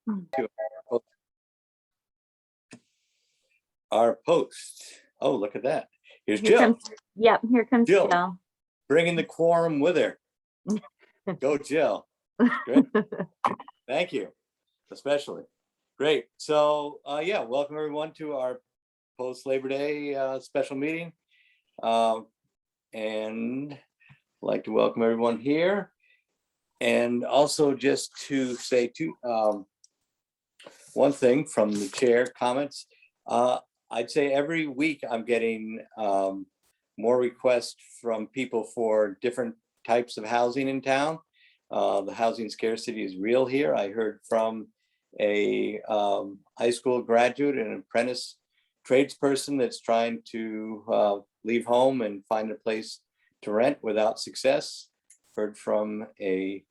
to our post. Oh, look at that. Here's Jill. Here comes Jill. Bringing the quorum with her. Go, Jill. Great. Thank you, especially. Great. So, yeah, welcome everyone to our post-Labor Day special meeting. And I'd like to welcome everyone here. And also just to say one thing from the chair comments. I'd say every week I'm getting more requests from people for different types of housing in town. The housing scarcity is real here. I heard from a high school graduate and apprentice tradesperson that's trying to leave home and find a place to rent without success. Heard from a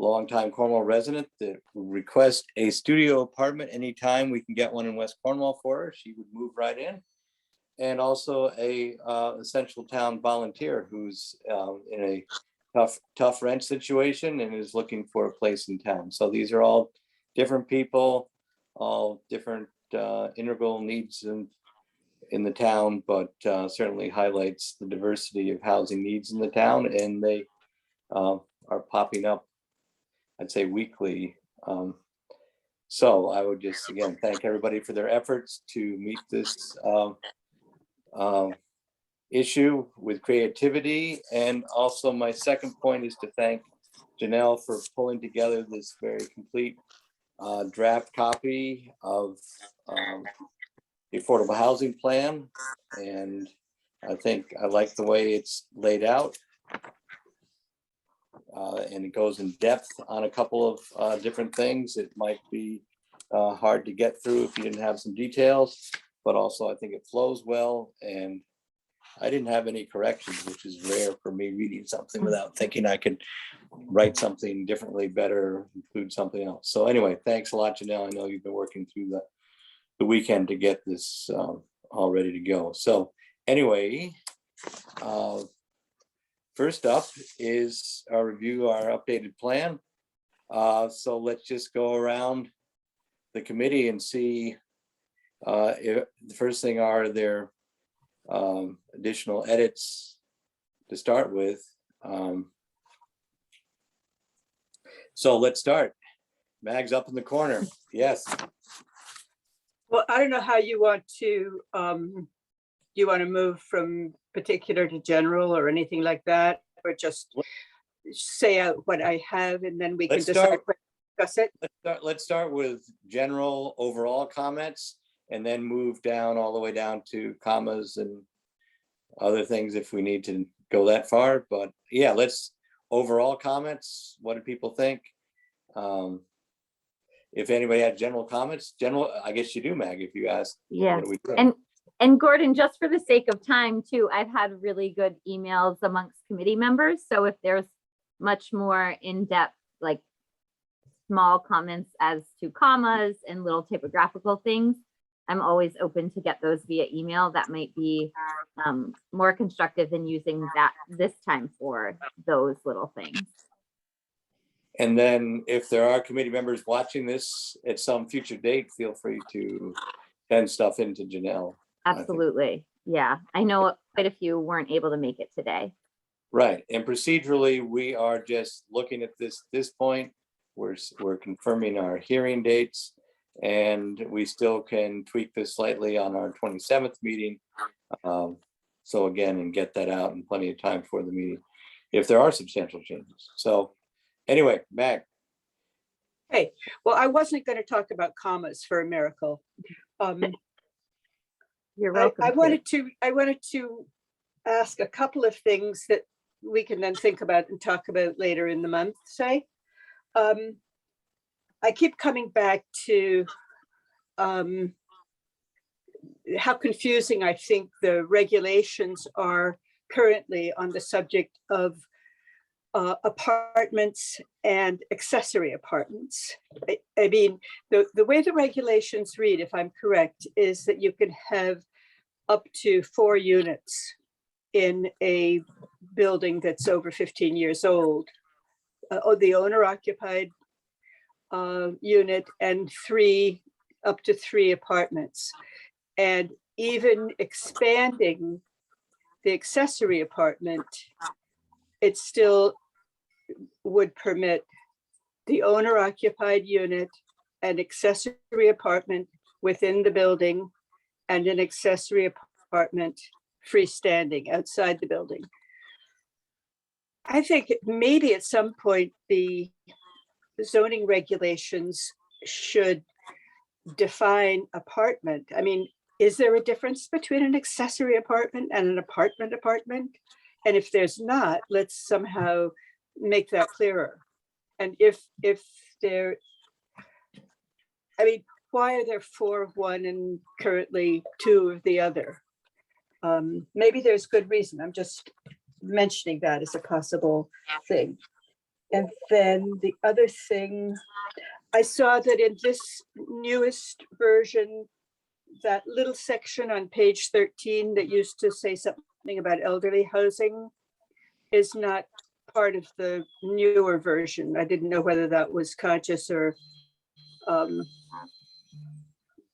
longtime Cornwall resident that would request a studio apartment anytime we can get one in West Cornwall for her. She would move right in. And also a essential town volunteer who's in a tough rent situation and is looking for a place in town. So these are all different people, all different integral needs in the town, but certainly highlights the diversity of housing needs in the town, and they are popping up, I'd say, weekly. So I would just again thank everybody for their efforts to meet this issue with creativity. And also my second point is to thank Janelle for pulling together this very complete draft copy of the affordable housing plan. And I think I like the way it's laid out. And it goes in depth on a couple of different things. It might be hard to get through if you didn't have some details, but also I think it flows well. And I didn't have any corrections, which is rare for me reading something without thinking I could write something differently, better, include something else. So anyway, thanks a lot, Janelle. I know you've been working through the weekend to get this all ready to go. So anyway, first up is our review, our updated plan. So let's just go around the committee and see if the first thing are there additional edits to start with. So let's start. Mag's up in the corner. Yes. Well, I don't know how you want to, you want to move from particular to general or anything like that, or just say out what I have and then we can decide what to discuss it. Let's start with general overall comments and then move down all the way down to commas and other things if we need to go that far. But yeah, let's overall comments. What do people think? If anybody had general comments, I guess you do, Mag, if you ask. Yeah. And Gordon, just for the sake of time too, I've had really good emails amongst committee members. So if there's much more in-depth, like small comments as to commas and little typographical things, I'm always open to get those via email. That might be more constructive than using that this time for those little things. And then if there are committee members watching this at some future date, feel free to send stuff into Janelle. Absolutely. Yeah, I know quite a few weren't able to make it today. Right. And procedurally, we are just looking at this point. We're confirming our hearing dates, and we still can tweak this slightly on our 27th meeting. So again, and get that out in plenty of time for the meeting if there are substantial changes. So anyway, Mag. Hey, well, I wasn't going to talk about commas for a miracle. You're welcome. I wanted to ask a couple of things that we can then think about and talk about later in the month, say. I keep coming back to how confusing I think the regulations are currently on the subject of apartments and accessory apartments. I mean, the way the regulations read, if I'm correct, is that you can have up to 4 units in a building that's over 15 years old. The owner occupied unit and up to three apartments. And even expanding the accessory apartment, it still would permit the owner occupied unit, an accessory apartment within the building, and an accessory apartment freestanding outside the building. I think maybe at some point the zoning regulations should define apartment. I mean, is there a difference between an accessory apartment and an apartment? And if there's not, let's somehow make that clearer. And if there, I mean, why are there 4 of one and currently 2 of the other? Maybe there's good reason. I'm just mentioning that as a possible thing. And then the other thing, I saw that in this newest version, that little section on page 13 that used to say something about elderly housing is not part of the newer version. I didn't know whether that was conscious or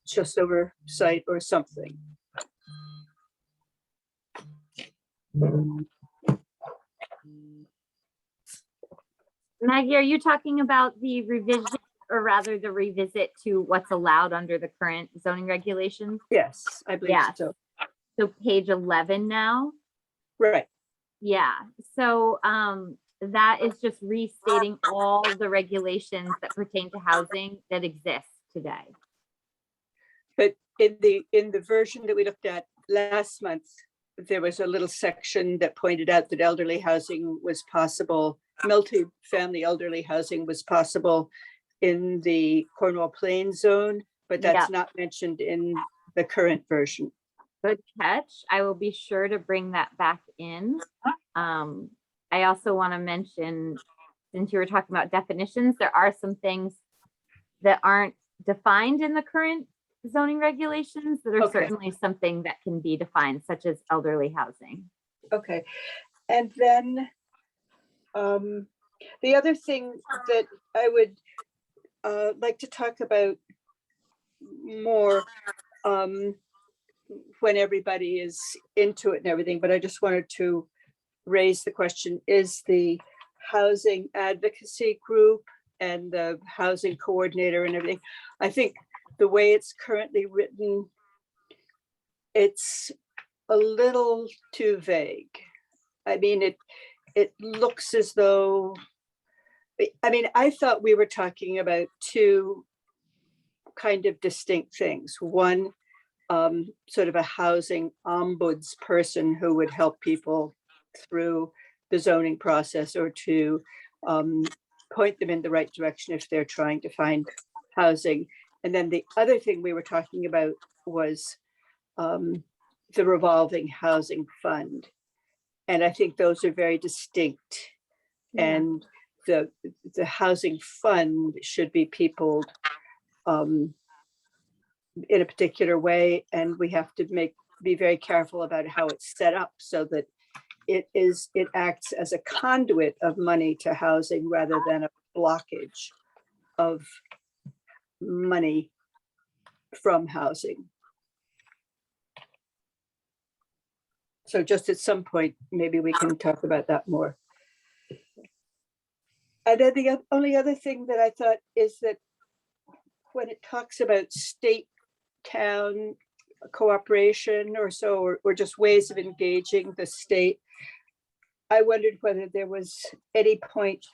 just oversight or something. Maggie, are you talking about the revision, or rather the revisit to what's allowed under the current zoning regulations? Yes, I believe Yes. so. So page 11 now? Right. Yeah, so that is just restating all the regulations that pertain to housing that exist today. But in the version that we looked at last month, there was a little section that pointed out that elderly housing was possible, multi-family elderly housing was possible in the Cornwall Plains zone, but that's not mentioned in the current version. Good catch. I will be sure to bring that back in. I also want to mention, since you were talking about definitions, there are some things that aren't defined in the current zoning regulations that are certainly something that can be defined, such as elderly housing. Okay. And then the other thing that I would like to talk about more when everybody is into it and everything, but I just wanted to raise the question, is the housing advocacy group and the housing coordinator and everything. I think the way it's currently written, it's a little too vague. I mean, it looks as though, I mean, I thought we were talking about 2 kind of distinct things. One, sort of a housing ombuds person who would help people through the zoning process, or to point them in the right direction if they're trying to find housing. And then the other thing we were talking about was the revolving housing fund. And I think those are very distinct. Yeah. And the housing fund should be peopled in a particular way, and we have to be very careful about how it's set up so that it acts as a conduit of money to housing rather than a blockage of money from housing. So just at some point, maybe we can talk about that more. And then the only other thing that I thought is that when it talks about state town cooperation or so, or just ways of engaging the state, I wondered whether there was any point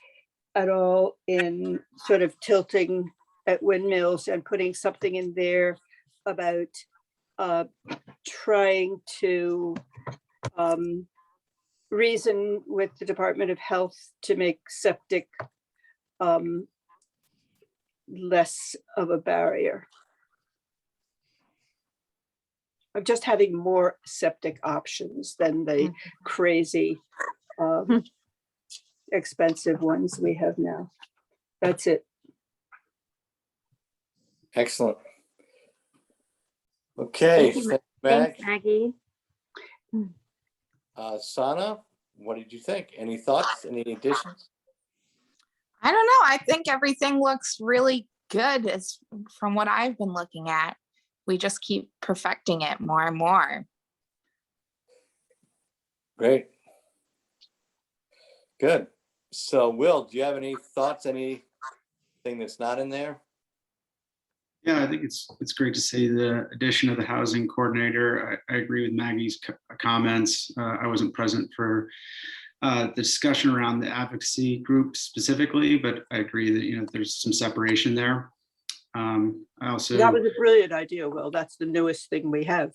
at all in sort of tilting at windmills and putting something in there about trying to reason with the Department of Health to make septic less of a barrier. Of just having more septic options than the crazy expensive ones we have now. That's it. Excellent. Okay, Thank you, thanks, Thanks, Mag. Maggie. Sana, what did you think? Any thoughts, any additions? I don't know. I think everything looks really good as from what I've been looking at. We just keep perfecting it more and more. Great. Good. So Will, do you have any thoughts, anything that's not in there? Yeah, I think it's great to see the addition of the housing coordinator. I agree with Maggie's comments. I wasn't present for the discussion around the advocacy group specifically, but I agree that, there's some separation there. I also, That was a brilliant idea, Will. That's the newest thing we have.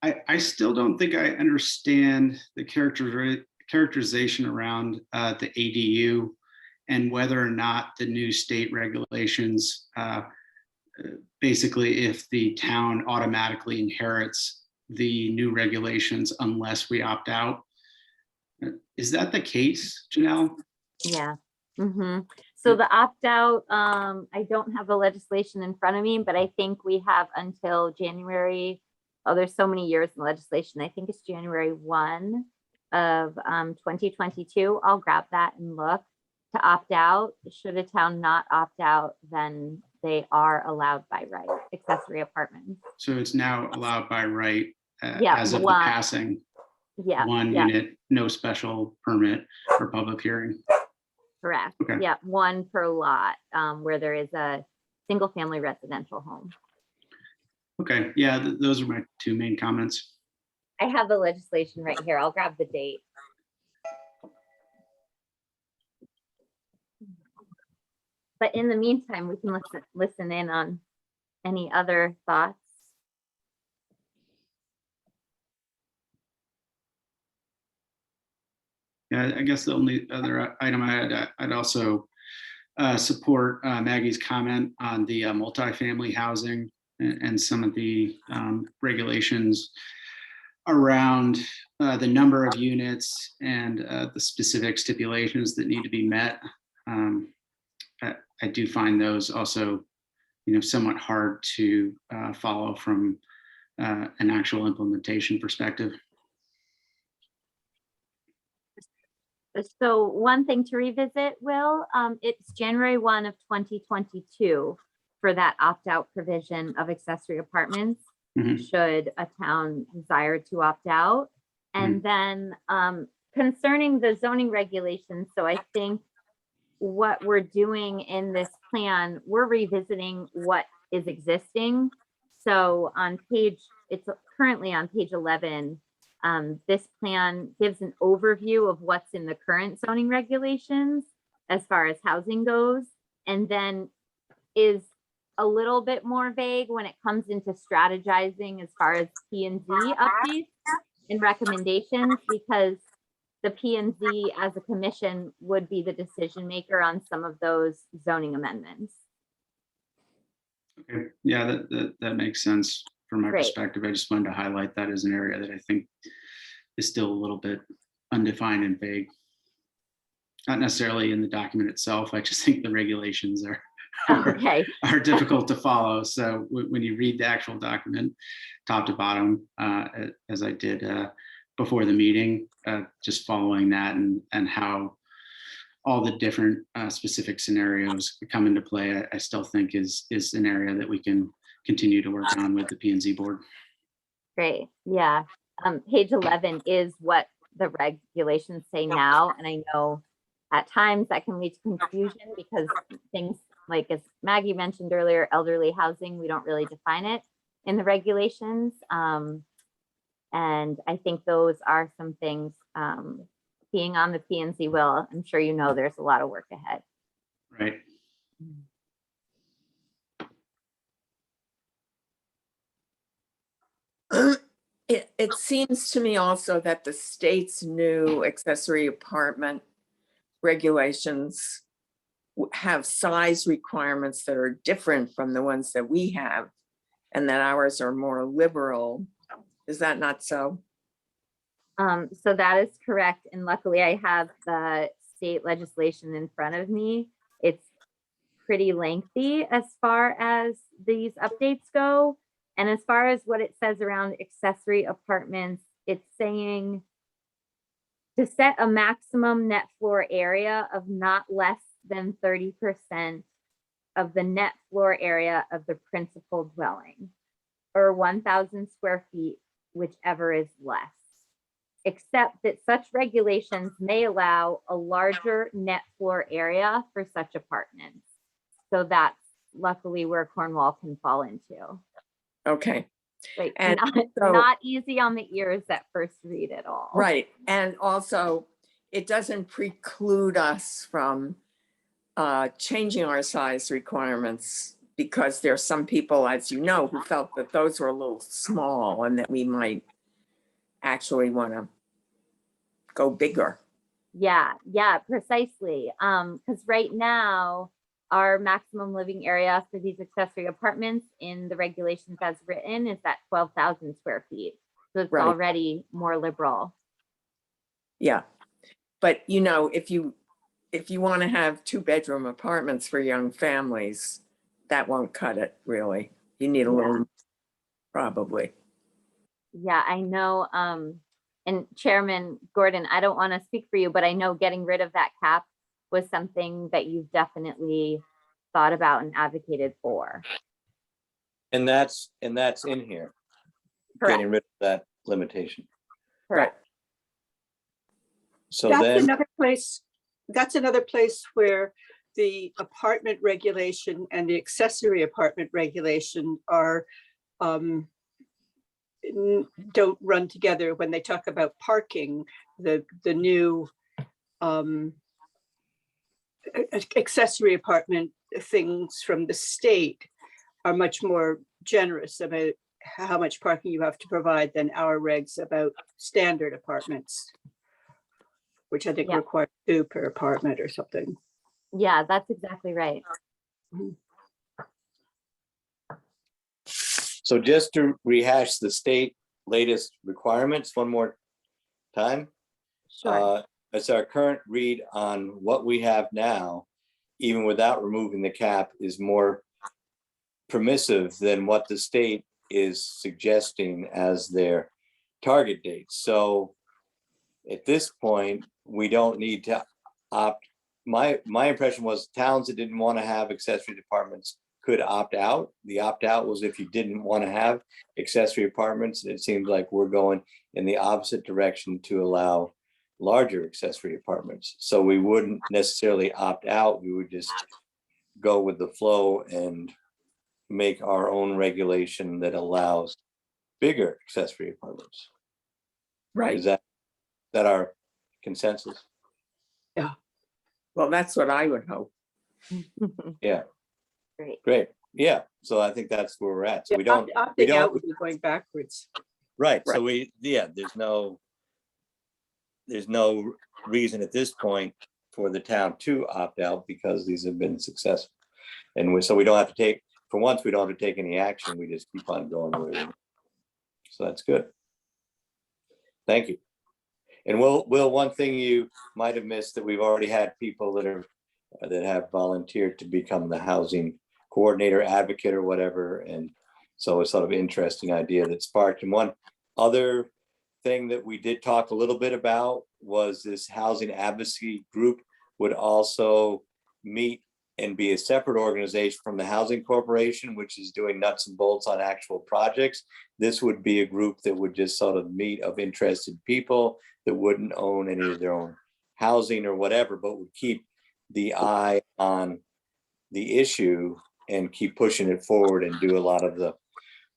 I still don't think I understand the characterization around the ADU and whether or not the new state regulations, basically if the town automatically inherits the new regulations unless we opt out. Is that the case, Janelle? Yeah. So the opt-out, I don't have the legislation in front of me, but I think we have until January. Oh, there's so many years in legislation. I think it's January 1 of 2022. I'll grab that and look to opt out. Should a town not opt out, then they are allowed by right, accessory apartments. So it's now allowed by right Yeah, as of the one. passing. Yeah, One yeah, unit, no special permit for public hearing. correct. Okay. Yeah, one per lot, where there is a single family residential home. Okay, yeah, those are my two main comments. I have the legislation right here. I'll grab the date. But in the meantime, we can listen in on any other thoughts. Yeah, I guess the only other item I had, I'd also support Maggie's comment on the multifamily housing and some of the regulations around the number of units and the specific stipulations that need to be met. I do find those also, somewhat hard to follow from an actual implementation perspective. So one thing to revisit, Will, it's January 1 of 2022 for that opt-out provision of accessory apartments, should a town desire to opt out. And then concerning the zoning regulations, so I think what we're doing in this plan, we're revisiting what is existing. So it's currently on page 11. This plan gives an overview of what's in the current zoning regulations as far as housing goes, and then is a little bit more vague when it comes into strategizing as far as P&Z updates and recommendations, because the P&Z as a commission would be the decision maker on some of those zoning amendments. Okay, yeah, that makes sense from my Great. perspective. I just wanted to highlight that as an area that I think is still a little bit undefined and vague. Not necessarily in the document itself. I just think the regulations are Okay. are difficult to follow. So when you read the actual document, top to bottom, as I did before the meeting, just following that and how all the different specific scenarios come into play, I still think is an area that we can continue to work on with the P&Z board. Great. Yeah. Page 11 is what the regulations say now. And I know at times that can lead to confusion because things like, as Maggie mentioned earlier, elderly housing, we don't really define it in the regulations. And I think those are some things, being on the P&Z, Will, I'm sure you know there's a lot of work ahead. Right. It seems to me also that the state's new accessory apartment regulations have size requirements that are different from the ones that we have, and that ours are more liberal. Is that not so? So that is correct. And luckily I have the state legislation in front of me. It's pretty lengthy as far as these updates go. And as far as what it says around accessory apartments, it's saying to set a maximum net floor area of not less than 30% of the net floor area of the principal dwelling, or 1,000 square feet, whichever is less, except that such regulations may allow a larger net floor area for such apartments. So that's luckily where Cornwall can fall into. Okay, Like, And not, not easy on the ears at first read at all. right. And also, it doesn't preclude us from changing our size requirements, because there's some people, as you know, who felt that those were a little small and that we might actually want to go bigger. Yeah, precisely. Because right now, our maximum living area for these accessory apartments in the regulations as written is at 12,000 square feet. So it's Right. already more liberal. Yeah. But you know, if you want to have 2-bedroom apartments for young families, that won't cut it really. You need a little, probably. Yeah, I know. And Chairman Gordon, I don't want to speak for you, but I know getting rid of that cap was something that you've definitely thought about and advocated for. And that's in here, Correct. getting rid of that limitation. Correct. So That's then, another place, that's another place where the apartment regulation and the accessory apartment regulation are, don't run together when they talk about parking. The new accessory apartment things from the state are much more generous about how much parking you have to provide than our regs about standard apartments, which I think Yeah. require 2 per apartment or something. Yeah, that's exactly right. so just to rehash the state latest requirements one more time. Sure. It's our current read on what we have now, even without removing the cap, is more permissive than what the state is suggesting as their target date. So at this point, we don't need to opt. My impression was towns that didn't want to have accessory apartments could opt out. The opt out was if you didn't want to have accessory apartments. It seems like we're going in the opposite direction to allow larger accessory apartments. So we wouldn't necessarily opt out. We would just go with the flow and make our own regulation that allows bigger accessory apartments. Right. Is that our consensus? Well, that's what I would hope. Yeah, Great. great. Yeah, so I think that's where we're at. So we don't, Opting out would be going backwards. right, so there's no reason at this point for the town to opt out because these have been successful. And so we don't have to take, for once, we don't have to take any action. We just keep on going. So that's good. Thank you. And Will, one thing you might have missed that we've already had people that have volunteered to become the housing coordinator, advocate, or whatever. And so it's sort of an interesting idea that sparked. And one other thing that we did talk a little bit about was this housing advocacy group would also meet and be a separate organization from the Housing Corporation, which is doing nuts and bolts on actual projects. This would be a group that would just sort of meet of interested people that wouldn't own any of their own housing or whatever, but would keep the eye on the issue and keep pushing it forward and do a lot of the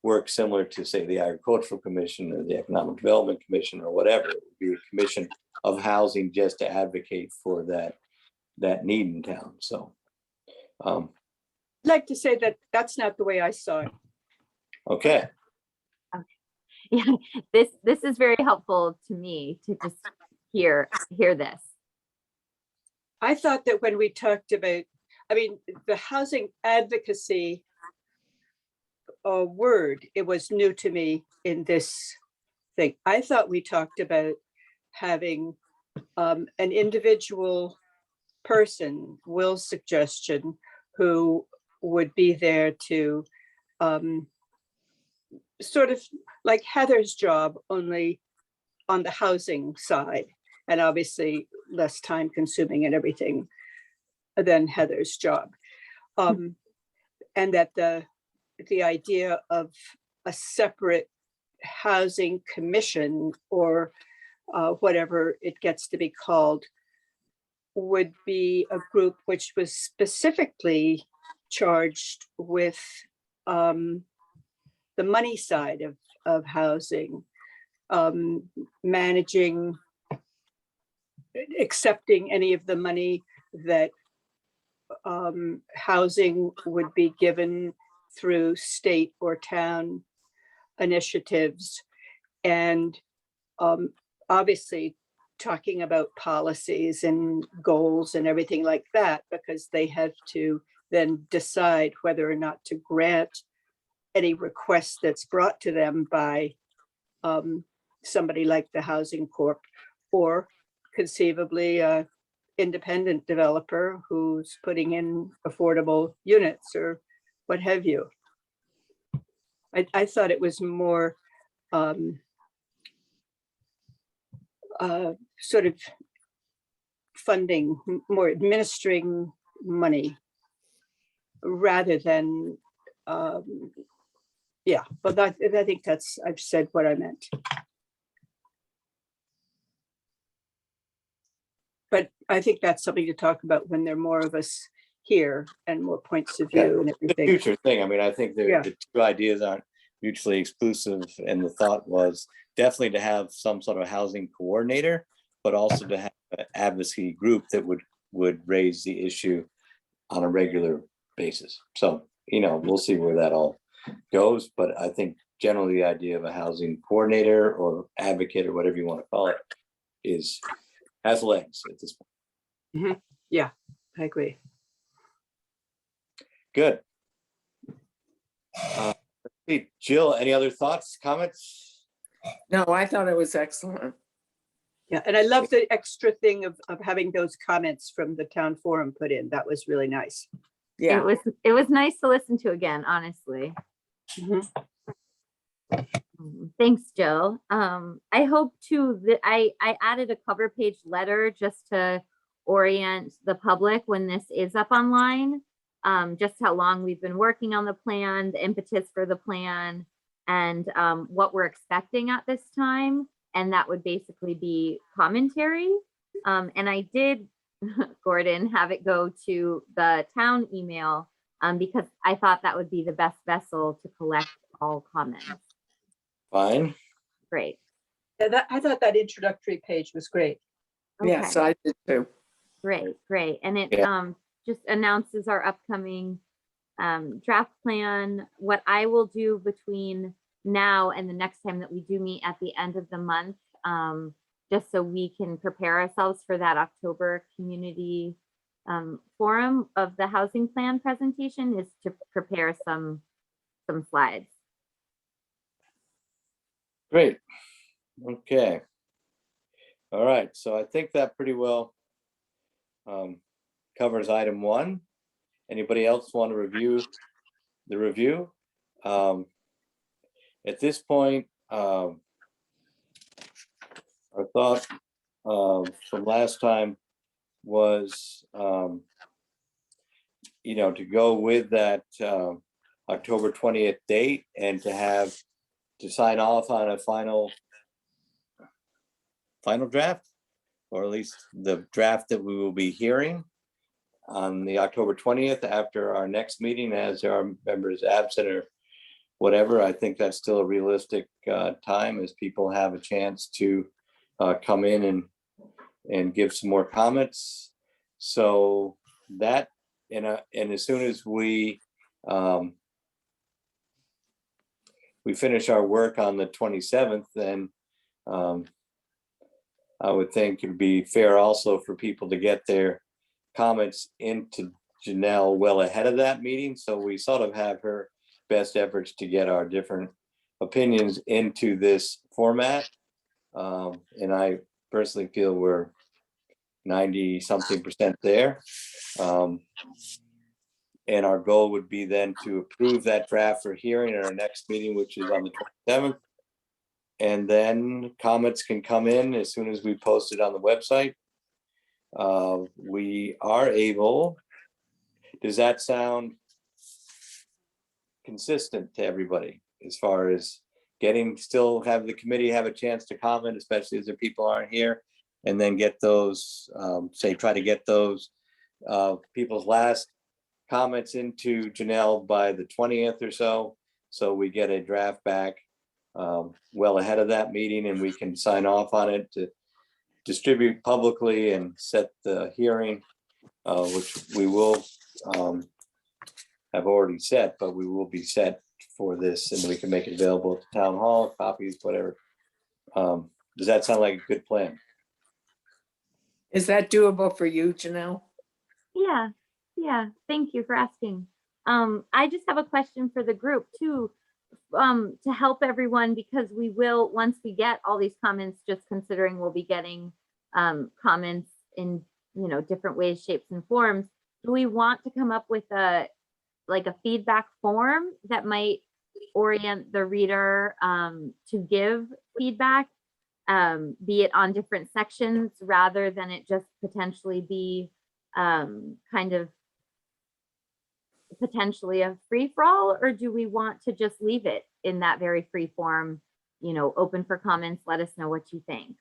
work similar to, say, the Agricultural Commission or the Economic Development Commission or whatever. It would be a commission of housing just to advocate for that need in town. So I'd like to say that that's not the way I saw it. okay. Yeah, this is very helpful to me to just hear this. I thought that when we talked about, I mean, the housing advocacy word, it was new to me in this thing. I thought we talked about having an individual person, Will's suggestion, who would be there to sort of like Heather's job, only on the housing side, and obviously less time consuming and everything than Heather's job. And that the idea of a separate housing commission, or whatever it gets to be called, would be a group which was specifically charged with the money side of housing, managing, accepting any of the money that housing would be given through state or town initiatives, and obviously talking about policies and goals and everything like that, because they have to then decide whether or not to grant any request that's brought to them by somebody like the Housing Corp, or conceivably a independent developer who's putting in affordable units or what have you. I thought it was more sort of funding, more administering money rather than, yeah, but I think that's, I've said what I meant. But I think that's something to talk about when there are more of us here and more points of view and The everything. future thing. I mean, I think Yeah. the two ideas aren't mutually exclusive, and the thought was definitely to have some sort of housing coordinator, but also to have an advocacy group that would raise the issue on a regular basis. So, you know, we'll see where that all goes, but I think generally the idea of a housing coordinator or advocate or whatever you want to call it has legs at this point. Yeah, I agree. Good. Hey, Jill, any other thoughts, comments? No, I thought it was excellent. Yeah, and I love the extra thing of having those comments from the town forum put in. That was really nice. Yeah, It was nice to listen to again, honestly. Mhm. Thanks, Jill. I hope too that I added a cover page letter just to orient the public when this is up online. Just how long we've been working on the plan, the impetus for the plan, and what we're expecting at this time. And that would basically be commentary. And I did, Gordon, have it go to the town email because I thought that would be the best vessel to collect all comments. Fine. Great. Yeah, I thought that introductory page was great. yes, Okay. I did too. Great. And it Yeah. just announces our upcoming draft plan. What I will do between now and the next time that we do meet at the end of the month, just so we can prepare ourselves for that October community forum of the housing plan presentation, is to prepare some slides. Great. Okay. All right. So I think that pretty well covers item 1. Anybody else want to review the review? At this point, our thought from last time was, you know, to go with that October 20th date and to sign off on a final draft, or at least the draft that we will be hearing on the October 20th after our next meeting, as our members absent or whatever. I think that's still a realistic time, as people have a chance to come in and give some more comments. So that, and as soon as we finish our work on the 27th, then I would think it'd be fair also for people to get their comments into Janelle well ahead of that meeting. So we sort of have her best efforts to get our different opinions into this format. And I personally feel we're 90-something% there. And our goal would be then to approve that draft for hearing at our next meeting, which is on the 27th. And then comments can come in as soon as we post it on the website. We are able, does that sound consistent to everybody as far as still have the committee have a chance to comment, especially as the people aren't here, and then get those, try to get those people's last comments into Janelle by the 20th or so. So we get a draft back well ahead of that meeting, and we can sign off on it to distribute publicly and set the hearing, which we will have already set, but we will be set for this, and we can make it available at the town hall, copies, whatever. Does that sound like a good plan? Is that doable for you, Janelle? Yeah, thank you for asking. I just have a question for the group too, to help everyone, because we will, once we get all these comments, just considering we'll be getting comments in, different ways, shapes and forms. Do we want to come up with a feedback form that might orient the reader to give feedback, be it on different sections, rather than it just potentially be kind of potentially a free-for-all? Or do we want to just leave it in that very free form, open for comments, let us know what you think?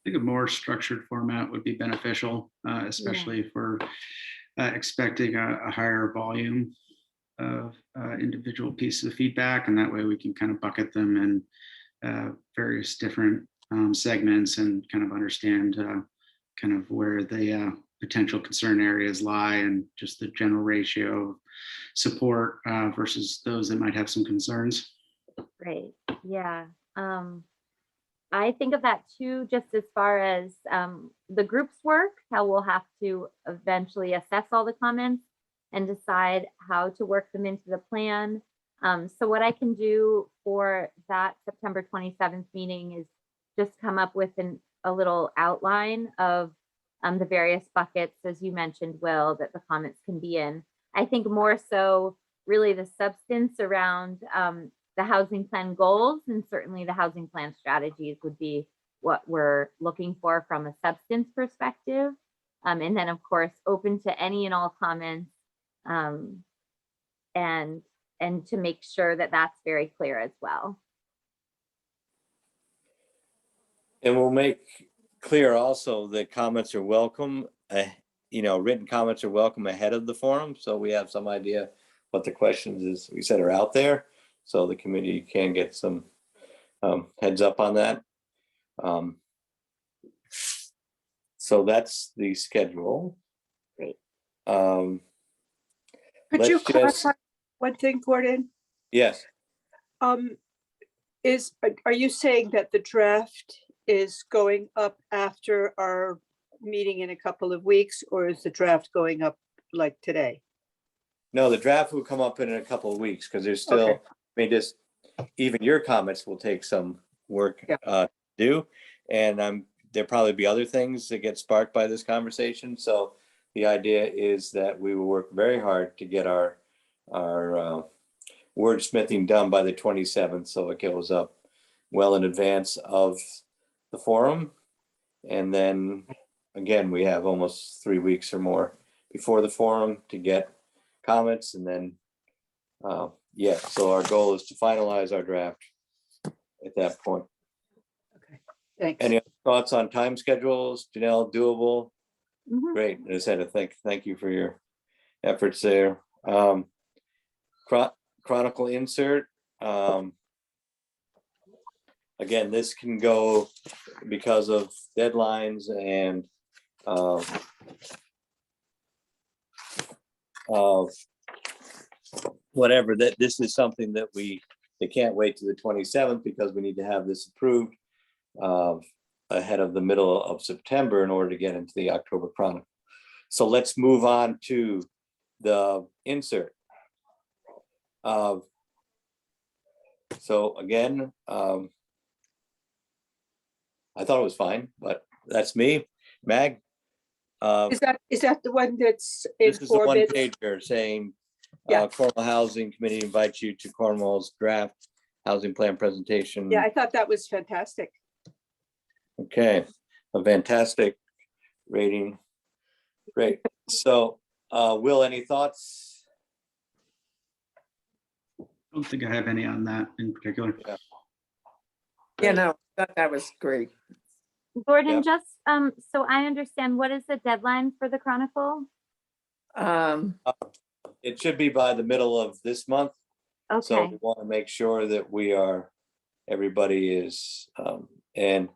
I think a more structured format would be beneficial, especially if we're expecting a higher volume of individual pieces of feedback, and that way we can kind of bucket them in various different segments and kind of understand kind of where the potential concern areas lie, and just the general ratio of support versus those that might have some concerns. Great. Yeah. I think of that too, just as far as the group's work, how we'll have to eventually assess all the comments and decide how to work them into the plan. So what I can do for that September 27th meeting is just come up with a little outline of the various buckets, as you mentioned, Will, that the comments can be in. I think more so really the substance around the housing plan goals, and certainly the housing plan strategies would be what we're looking for from a substance perspective. And then of course, open to any and all comments, and to make sure that that's very clear as well. And we'll make clear also that comments are welcome, written comments are welcome ahead of the forum. So we have some idea what the questions is we said are out there. So the committee can get some heads up on that. So that's the schedule. Great. Could Let's you just- clarify one thing, Gordon? Yes, Are you saying that the draft is going up after our meeting in a couple of weeks, or is the draft going up like today? no, the draft will come up in a couple of weeks, because there's still, Okay. just even your comments will take some work Yeah. to do. And there'll probably be other things that get sparked by this conversation. So the idea is that we will work very hard to get our wordsmithing done by the 27th, so it goes up well in advance of the forum. And then again, we have almost 3 weeks or more before the forum to get comments. And then so our goal is to finalize our draft at that point. Thanks. Any other thoughts on time schedules? Janelle, doable? Mhm. Great. I just had to thank you for your efforts there. Chronicle insert. Again, this can go because of deadlines and whatever, that this is something that they can't wait to the 27th, because we need to have this approved ahead of the middle of September in order to get into the October Chronicle. So let's move on to the insert. So again, I thought it was fine, but that's me. Mag? Is that the one that's in This is the 4 one bits? pager saying, Yeah. Cornwall Housing Committee invites you to Cornwall's draft housing plan presentation. Yeah, I thought that was fantastic. Okay, a fantastic rating. Great. So, Will, any thoughts? I don't think I have any on that in particular. You know, that was great. Gordon, Yep. just, so I understand, what is the deadline for the Chronicle? It should be by the middle of this month. So Okay, we want to make sure that everybody is, and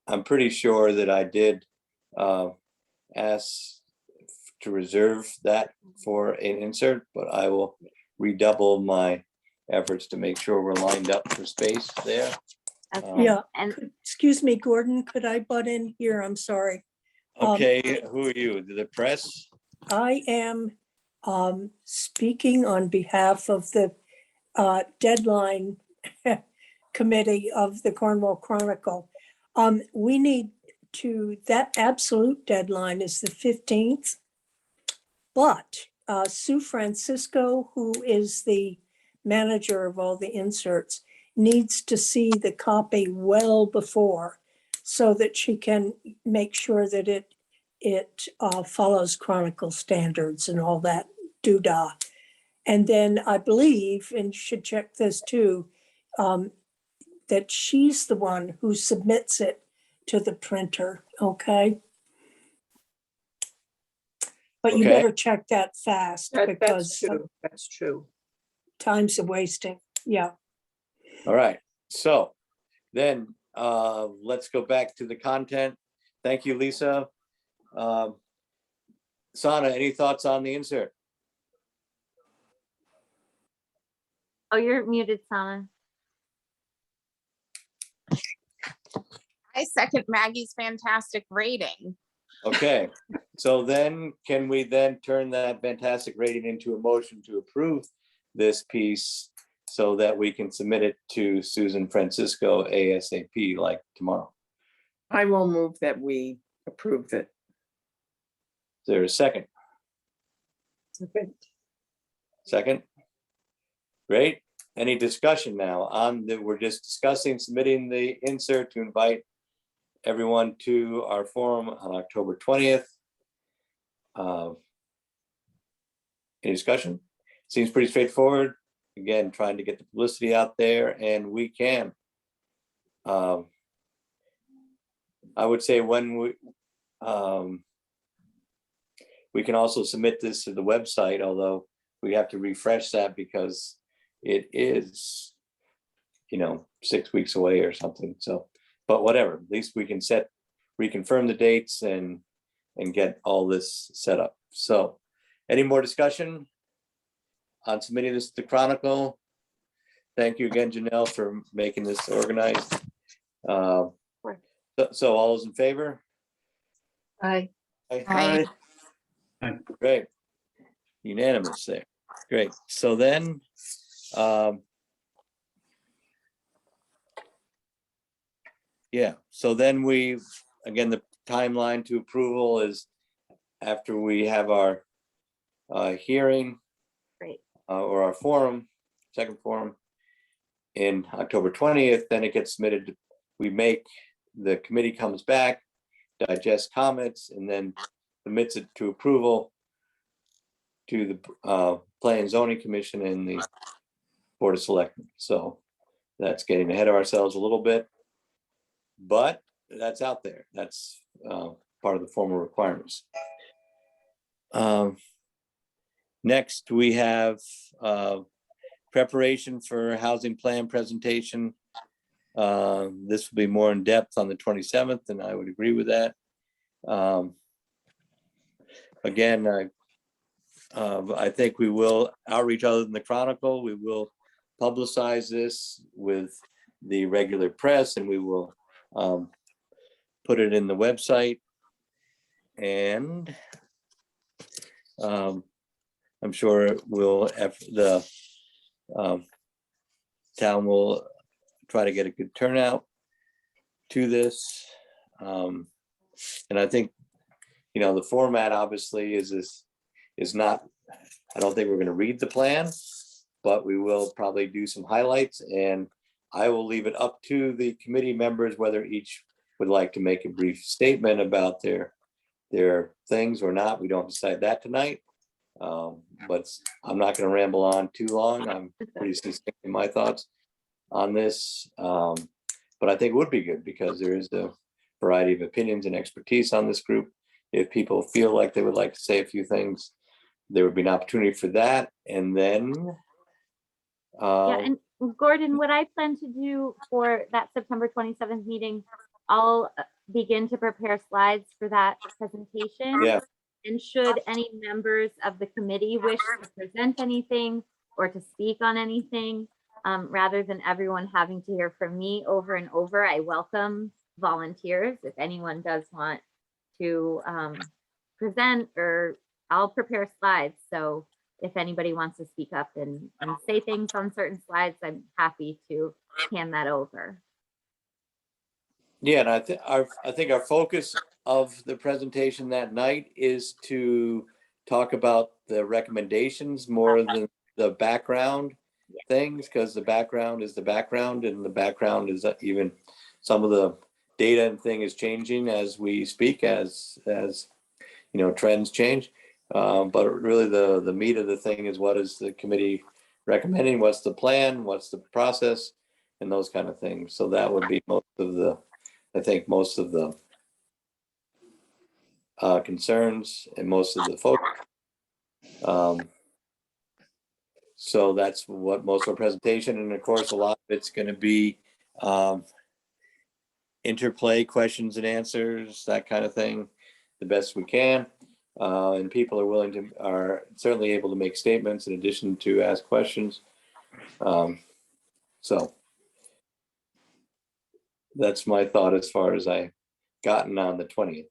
I'm pretty sure that I did ask to reserve that for an insert, but I will redouble my efforts to make sure we're lined up for space there. okay. Yeah. And Excuse me, Gordon, could I butt in here? I'm sorry. Okay, who are you? The press? I am speaking on behalf of the deadline committee of the Cornwall Chronicle. We need that absolute deadline is the 15th. But Sue Francisco, who is the manager of all the inserts, needs to see the copy well before so that she can make sure that it follows Chronicle standards and all that doodah. And then I believe, and you should check this too, that she's the one who submits it to the printer, okay? But you Okay. better check that fast That's because true. That's true. time's a wasting. Yeah. All right, so then let's go back to the content. Thank you, Lisa. Sana, any thoughts on the insert? oh, you're muted, Sana. I second Maggie's fantastic rating. Okay, so then can we then turn that fantastic rating into a motion to approve this piece so that we can submit it to Susan Francisco ASAP like tomorrow? I will move that we approve it. Is there a second? Okay. Second? Great. Any discussion now on we're just discussing submitting the insert to invite everyone to our forum on October 20th. Any discussion? Seems pretty straightforward. Again, trying to get the publicity out there, and we can. I would say when we can also submit this to the website, although we have to refresh that because it is, 6 weeks away or something. So, but whatever, at least we can reconfirm the dates and get all this set up. So any more discussion on submitting this to the Chronicle? Thank you again, Janelle, for making this organized. So all those in favor? Aye. Aye. Great. Unanimous there. Great. So then, yeah, so then again, the timeline to approval is after we have our hearing. Great. Or our forum, second forum in October 20th, then it gets submitted. The committee comes back, digests comments, and then submits it to approval to the Plan and Zoning Commission and the Board of Selectmen. So that's getting ahead of ourselves a little bit, but that's out there. That's part of the formal requirements. Next, we have preparation for housing plan presentation. This will be more in depth on the 27th, and I would agree with that. Again, I think we will outreach other than the Chronicle. We will publicize this with the regular press, and we will put it in the website. And I'm sure the town will try to get a good turnout to this. And I think, the format obviously is not, I don't think we're going to read the plan. but we will probably do some highlights, and I will leave it up to the committee members whether each would like to make a brief statement about their things or not. We don't decide that tonight. But I'm not going to ramble on too long. I'm pretty succinct in my thoughts on this. But I think it would be good because there is a variety of opinions and expertise on this group. If people feel like they would like to say a few things, there would be an opportunity for that. And then Yeah, and Gordon, what I plan to do for that September 27th meeting, I'll begin to prepare slides for that presentation. yeah, And should any members of the committee wish to present anything or to speak on anything, rather than everyone having to hear from me over and over, I welcome volunteers. If anyone does want to present, or I'll prepare slides. So if anybody wants to speak up and say things on certain slides, I'm happy to hand that over. yeah, and I think our focus of the presentation that night is to talk about the recommendations more than the background things, because the background is the background, and the background is even some of the data and thing is changing as we speak, as you know, trends change. But really the meat of the thing is, what is the committee recommending? What's the plan? What's the process? And those kind of things. So that would be most of the, I think most of the concerns and most of the focus. So that's what most of our presentation, and of course, a lot of it's going to be interplay, questions and answers, that kind of thing, the best we can. And people are certainly able to make statements in addition to ask questions. So that's my thought as far as I gotten on the 20th.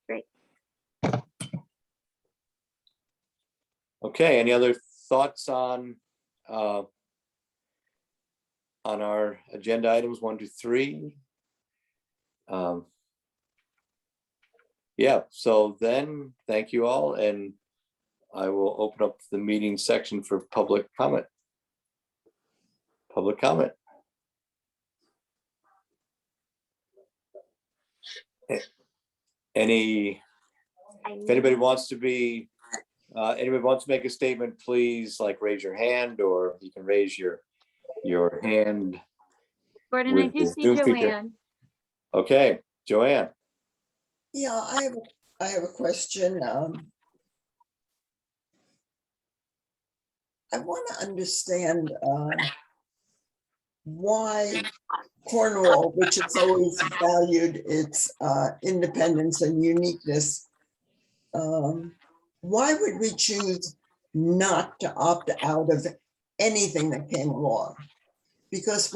Great. Okay, any other thoughts on our agenda items 1 to 3? Yeah, so then thank you all, and I will open up the meeting section for public comment. Public comment. If anybody wants to make a statement, please raise your hand, or you can raise your hand. Gordon, I with do the see Zoom feature. Joanne. Okay, Joanne. Yeah, I have a question. I want to understand why Cornwall, which has always valued its independence and uniqueness, why would we choose not to opt out of anything that came along? Because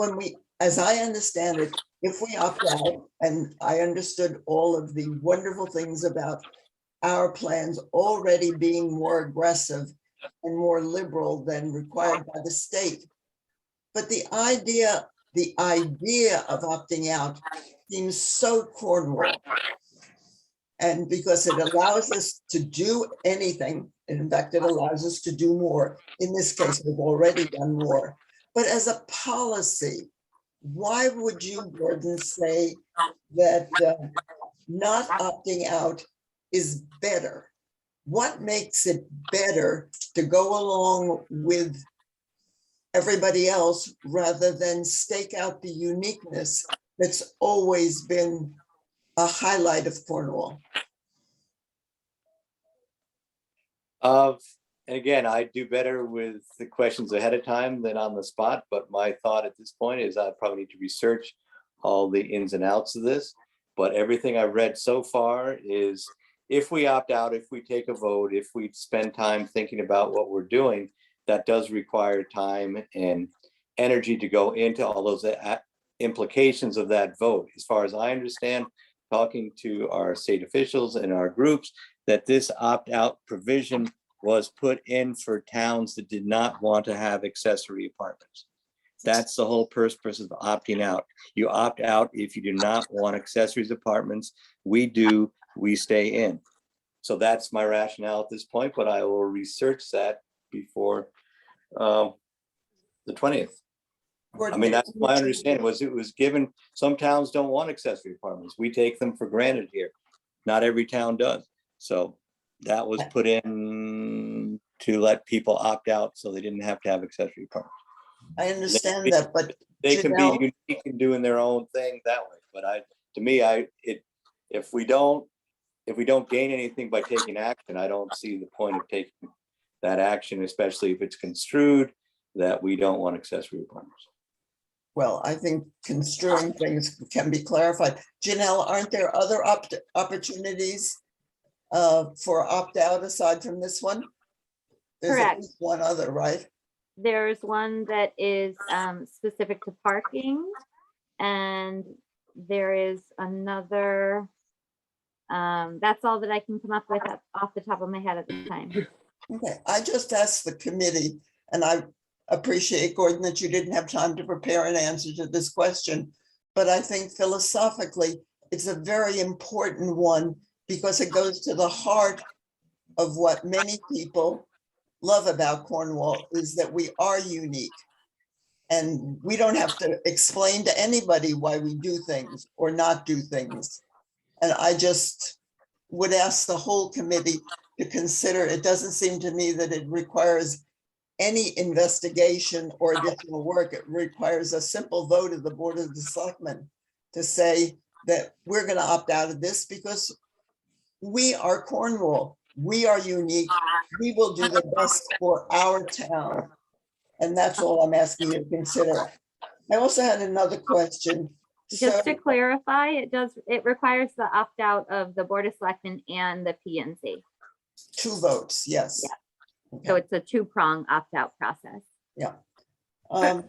as I understand it, if we opt out, and I understood all of the wonderful things about our plans already being more aggressive and more liberal than required by the state. But the idea of opting out seems so Cornwall. And because it allows us to do anything, and in fact, it allows us to do more. In this case, we've already done more. But as a policy, why would you, Gordon, say that not opting out is better? What makes it better to go along with everybody else rather than stake out the uniqueness that's always been a highlight of Cornwall? And again, I do better with the questions ahead of time than on the spot, but my thought at this point is I probably need to research all the ins and outs of this. But everything I've read so far is, if we opt out, if we take a vote, if we spend time thinking about what we're doing, that does require time and energy to go into all those implications of that vote. As far as I understand, talking to our state officials and our groups, that this opt-out provision was put in for towns that did not want to have accessory apartments. That's the whole purpose of opting out. You opt out if you do not want accessories apartments. We do, we stay in. So that's my rationale at this point, but I will research that before the 20th. I Gordon, mean, that's my which- understanding was it was given, some towns don't want accessory apartments. We take them for granted here. Not every town does. So that was put in to let people opt out so they didn't have to have accessory apartments. I understand that, but They can Janelle? be unique in doing their own thing that way. But to me, if we don't gain anything by taking action, I don't see the point of taking that action, especially if it's construed that we don't want accessory apartments. Well, I think construing things can be clarified. Janelle, aren't there other opportunities for opt-out aside from this one? There's at Correct. least one other, right? There's one that is specific to parking, and there is another. That's all that I can come up with off the top of my head at this time. Okay, I just asked the committee, and I appreciate, Gordon, that you didn't have time to prepare an answer to this question. But I think philosophically, it's a very important one because it goes to the heart of what many people love about Cornwall, is that we are unique. And we don't have to explain to anybody why we do things or not do things. And I just would ask the whole committee to consider, it doesn't seem to me that it requires any investigation or additional work. It requires a simple vote of the Board of the Selectmen to say that we're going to opt out of this because we are Cornwall. We are unique. We will do the best for our town. And that's all I'm asking you to consider. I also had another question. Just to So, clarify, it requires the opt-out of the Board of Selectmen and the PNC. 2 votes, yes. So it's a two-prong opt-out process. Um,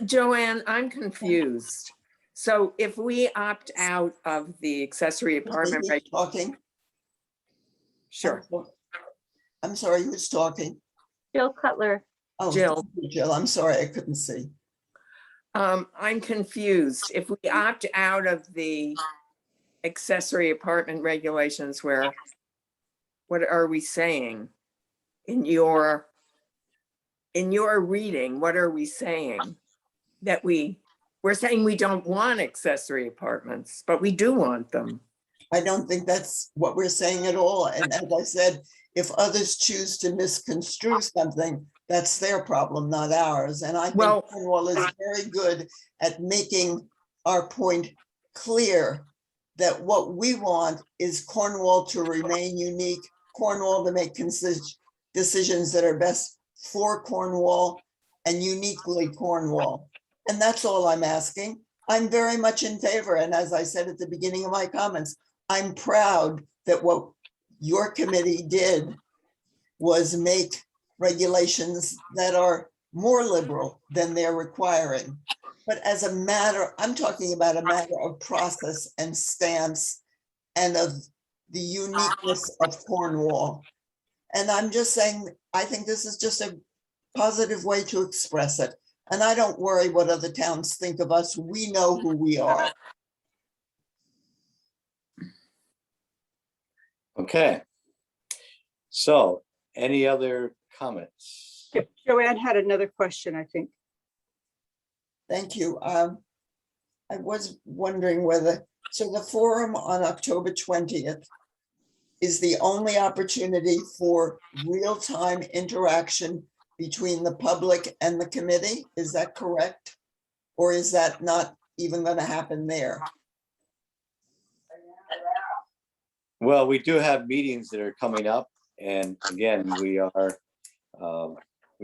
Joanne, I'm confused. So if we opt out of the accessory apartment, who's right? talking? Sure. I'm sorry, who's talking? Jill Cutler, Oh, Jill. thank you, Jill, I'm sorry, I couldn't see. I'm confused. If we opt out of the accessory apartment regulations, what are we saying? In your reading, what are we saying? That we're saying we don't want accessory apartments, but we do want them. I don't think that's what we're saying at all. And as I said, if others choose to misconstrue something, that's their problem, not ours. And I think Well- Cornwall is very good at making our point clear that what we want is Cornwall to remain unique, Cornwall to make decisions that are best for Cornwall and uniquely Cornwall. And that's all I'm asking. I'm very much in favor. And as I said at the beginning of my comments, I'm proud that what your committee did was make regulations that are more liberal than they're requiring. But as a matter, I'm talking about a matter of process and stance and of the uniqueness of Cornwall. And I'm just saying, I think this is just a positive way to express it. And I don't worry what other towns think of us. We know who we are. Okay. So any other comments? Joanne had another question, I think. Thank you. I was wondering whether, so the forum on October 20th is the only opportunity for real-time interaction between the public and the committee. Is that correct? Or is that not even going to happen there? Well, we do have meetings that are coming up, and again, we're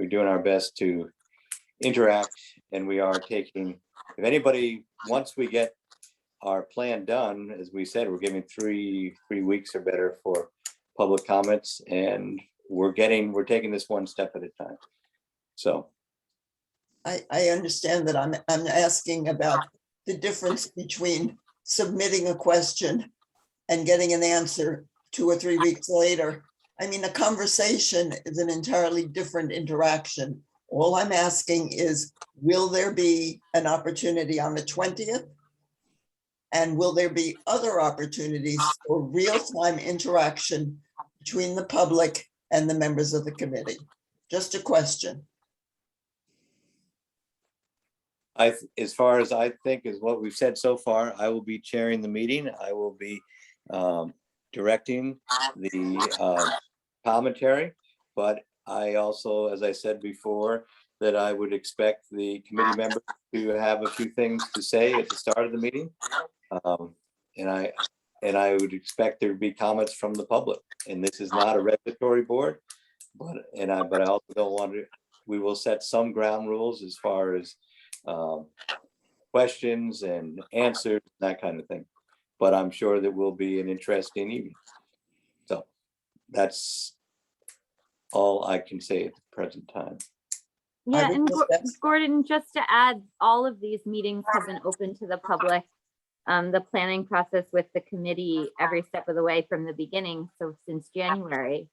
doing our best to interact, and we are taking, if anybody, once we get our plan done, as we said, we're giving three weeks or better for public comments, and we're taking this one step at a time. So I understand that. I'm asking about the difference between submitting a question and getting an answer 2 or 3 weeks later. I mean, a conversation is an entirely different interaction. All I'm asking is, will there be an opportunity on the 20th? And will there be other opportunities for real-time interaction between the public and the members of the committee? Just a question. as far as I think is what we've said so far, I will be chairing the meeting. I will be directing the commentary. But I also, as I said before, that I would expect the committee members to have a few things to say at the start of the meeting. And I would expect there to be comments from the public. And this is not a regulatory board, but I also don't want to, we will set some ground rules as far as questions and answers, that kind of thing. But I'm sure that will be an interesting evening. So that's all I can say at the present time. Yeah, would and just ask- Gordon, just to add, all of these meetings have been open to the public. The planning process with the committee every step of the way from the beginning. So since January,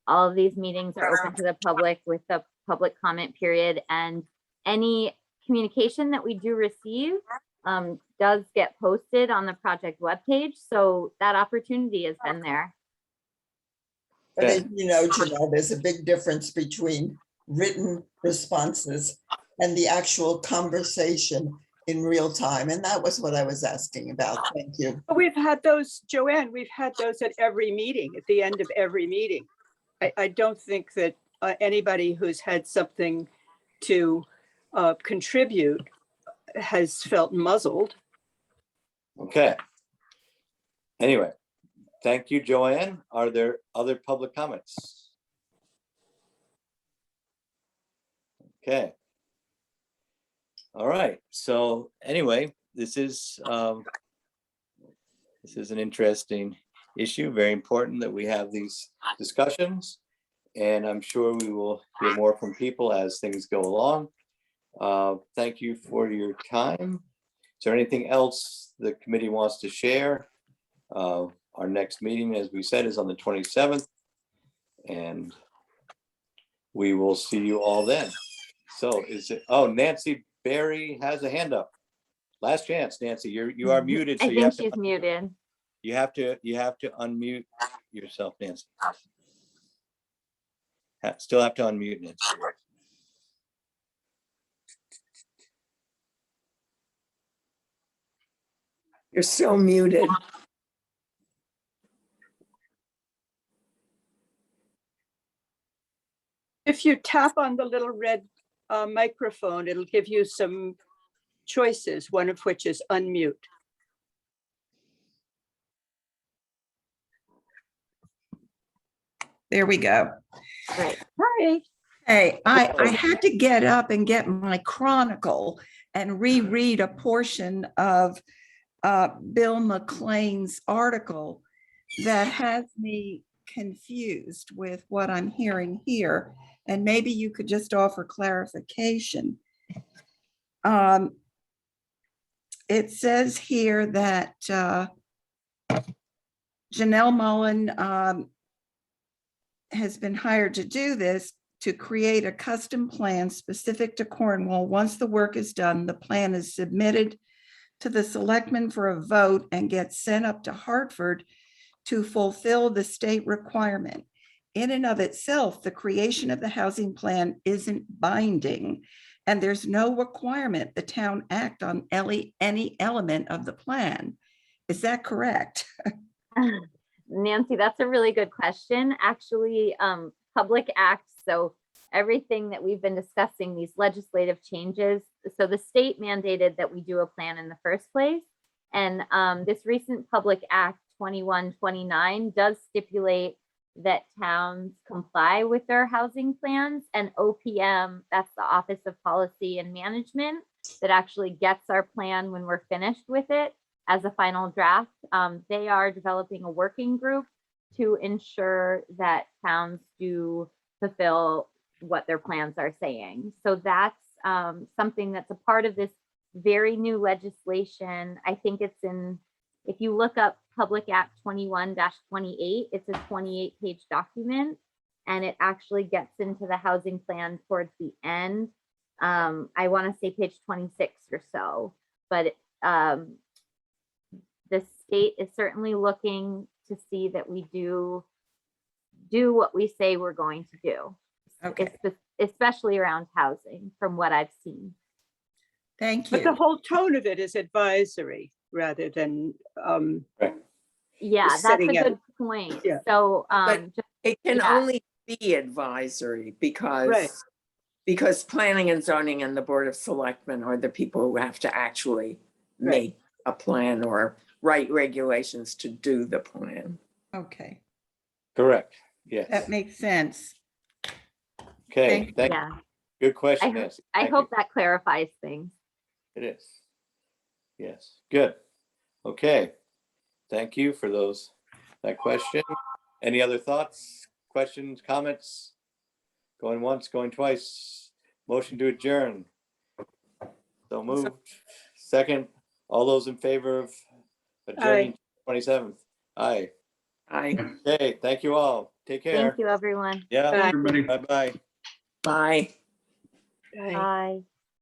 all of these meetings are open to the public with the public comment period, and any communication that we do receive does get posted on the project webpage. So that opportunity has been there. But as you know, Janelle, there's a big difference between written responses and the actual conversation in real time. And that was what I was asking about. Thank you. But we've had those, Joanne, we've had those at every meeting, at the end of every meeting. I don't think that anybody who's had something to contribute has felt muzzled. Okay. Anyway, thank you, Joanne. Are there other public comments? Okay. All right. So anyway, this is an interesting issue, very important that we have these discussions. And I'm sure we will hear more from people as things go along. Thank you for your time. Is there anything else the committee wants to share? Our next meeting, as we said, is on the 27th. And we will see you all then. So is it, oh, Nancy Berry has a hand up. Last chance, Nancy, you are muted. So I think she's muted. You have to unmute yourself, Nancy. Still have to unmute, Nancy. You're still muted. If you tap on the little red microphone, it'll give you some choices, one of which is unmute. There we go. Great. Hi. Hey, I had to get up and get my Chronicle and reread a portion of Bill McLean's article that has me confused with what I'm hearing here. And maybe you could just offer clarification. It says here that Janelle Mullen has been hired to do this, to create a custom plan specific to Cornwall. Once the work is done, the plan is submitted to the selectmen for a vote and gets sent up to Hartford to fulfill the state requirement. In and of itself, the creation of the housing plan isn't binding, and there's no requirement the town act on any element of the plan. Is that correct? Nancy, that's a really good question. Actually, public acts, so everything that we've been discussing, these legislative changes, so the state mandated that we do a plan in the first place. And this recent Public Act 2129 does stipulate that towns comply with their housing plans, and OPM, that's the Office of Policy and Management, that actually gets our plan when we're finished with it as a final draft. They are developing a working group to ensure that towns do fulfill what their plans are saying. So that's something that's a part of this very new legislation. I think it's in, if you look up Public Act 21-28, it's a 28-page document, and it actually gets into the housing plan towards the end. I want to say page 26 or so, but the state is certainly looking to see that we do what we say we're going to do. Okay. Especially around housing, from what I've seen. Thank But the you. whole tone of it is advisory rather than, Yeah, that's a setting out- good point. yeah. So, But it can Yeah. only be advisory Right. because planning and zoning and the Board of Selectmen are the people who have to actually Right. make a plan or write regulations to do the plan. Okay, Correct. that Yes. makes sense. Okay. Thank. yeah, Good question, I Nancy. I Thank hope you. that clarifies things. It is. Yes. Good. Okay. Thank you for that question. Any other thoughts, questions, comments? Going once, going twice. Motion to adjourn. So moved. Second, all those in favor of adjourning 27th? Aye. Okay, thank you all. Take care. Thank you, everyone. Yeah, Bye. Everybody. bye-bye. Bye. Right. Bye.